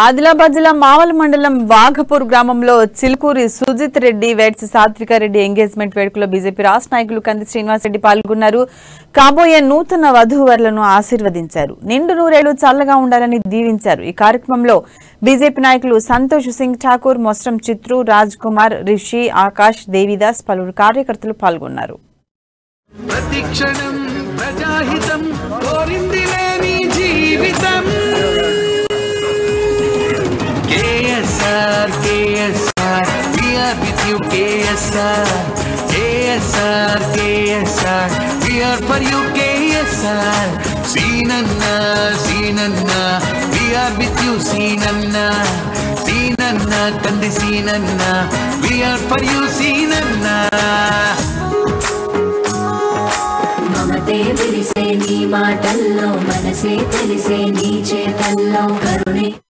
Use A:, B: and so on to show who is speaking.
A: ఆదిలాబాద్ జిల్లా మావల్ మండలం వాఘపూర్ గ్రామంలో చిలుకూరి సుజిత్ రెడ్డి వెడ్స్ సాత్విక రెడ్డి ఎంగేజ్మెంట్ వేడుకలో బీజేపీ రాష్ట్ర నాయకులు కంది శ్రీనివాస్ రెడ్డి పాల్గొన్నారు. కాబోయే నూతన వధూవరులను ఆశీర్వదించారు. నిండు నూరేళ్లు చల్లగా ఉండాలని దీవించారు. ఈ కార్యక్రమంలో బీజేపీ నాయకులు సంతోష్ సింగ్ ఠాకూర్, మొస్రం చిత్రు, రాజ్ కుమార్, రిషి, ఆకాష్, దేవిదాస్ పలువురు కార్యకర్తలు పాల్గొన్నారు.
B: KSR, we are with you, KSR. KSR, KSR, we are for you, KSR. Seenanna, Seenanna, we are with you, Seenanna. Seenanna, Kandi Seenanna, we are for you, Seenanna.
C: మమతే తెలిసే నీ మాటల్లో, మనసే తెలిసే నీ చేతల్లో, కరుణే